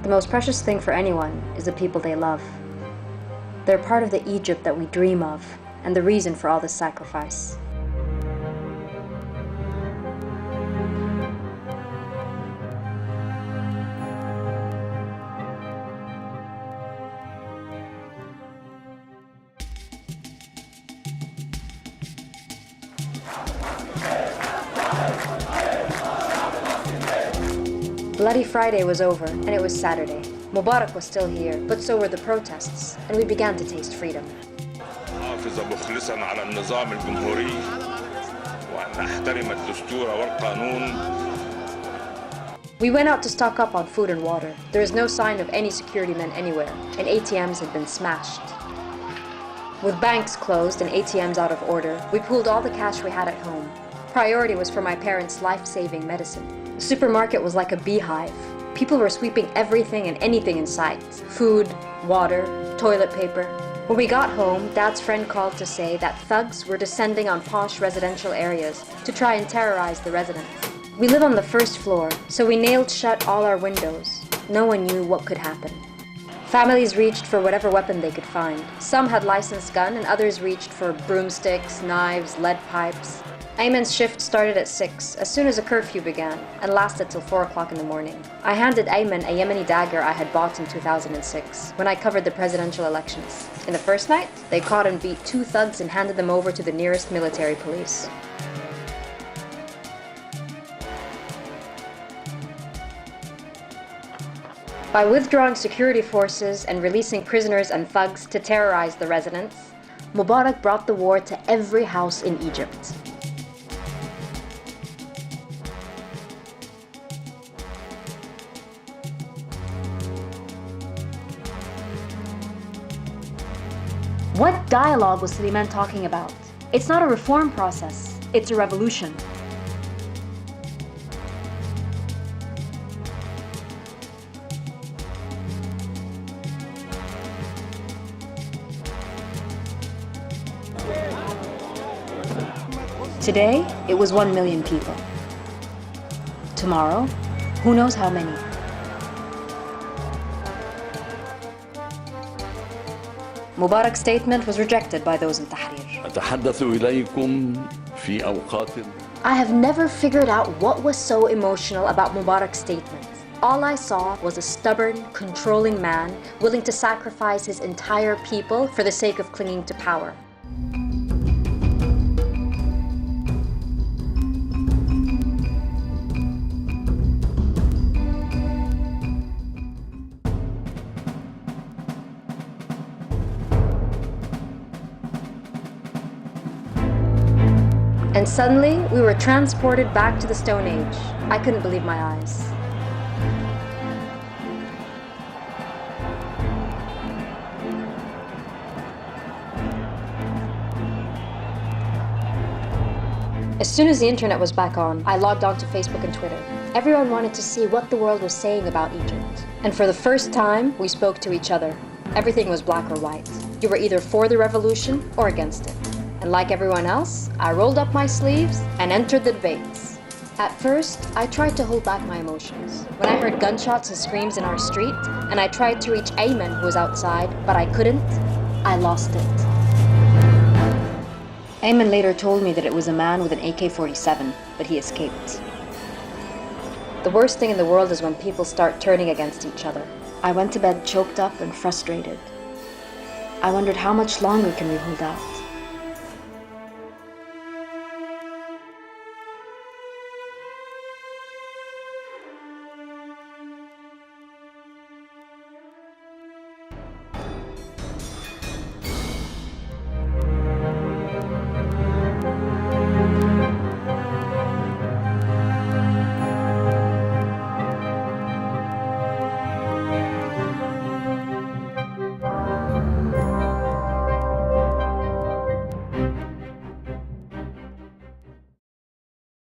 The most precious thing for anyone is the people they love. They're part of the Egypt that we dream of, and the reason for all this sacrifice. Bloody Friday was over, and it was Saturday. Mubarak was still here, but so were the protests, and we began to taste freedom. حافظ مخلصا على النظام الجمهوري وأن أحترم الدستور والقانون. We went out to stock up on food and water. There is no sign of any security men anywhere, and ATMs had been smashed. With banks closed and ATMs out of order, we pooled all the cash we had at home. Priority was for my parents' life-saving medicine. The supermarket was like a beehive. People were sweeping everything and anything in sight. Food, water, toilet paper. When we got home, Dad's friend called to say that thugs were descending on posh residential areas to try and terrorize the residents. We live on the first floor, so we nailed shut all our windows. No one knew what could happen. Families reached for whatever weapon they could find. Some had licensed gun and others reached for broomsticks, knives, lead pipes. Ayman's shift started at 6, as soon as a curfew began, and lasted till 4 o'clock in the morning. I handed Ayman a Yemeni dagger I had bought in 2006, when I covered the presidential elections. In the first night, they caught and beat 2 thugs and handed them over to the nearest military police. By withdrawing security forces and releasing prisoners and thugs to terrorize the residents, Mubarak brought the war to every house in Egypt. What dialogue was Suleiman talking about? It's not a reform process, it's a revolution. Today, it was 1 million people. Tomorrow, who knows how many? Mubarak's statement was rejected by those in Tahrir. أتحدث إليكم في أوقات I have never figured out what was so emotional about Mubarak's statement. All I saw was a stubborn, controlling man willing to sacrifice his entire people for the sake of clinging to power. And suddenly, we were transported back to the Stone Age. I couldn't believe my eyes. As soon as the internet was back on, I logged on to Facebook and Twitter. Everyone wanted to see what the world was saying about Egypt. And for the first time, we spoke to each other. Everything was black or white. You were either for the revolution or against it. And like everyone else, I rolled up my sleeves and entered the debates. At first, I tried to hold back my emotions. When I heard gunshots and screams in our street, and I tried to reach Ayman, who was outside, but I couldn't, I lost it. Ayman later told me that it was a man with an AK-47, but he escaped. The worst thing in the world is when people start turning against each other. I went to bed choked up and frustrated. I wondered how much longer can we hold out?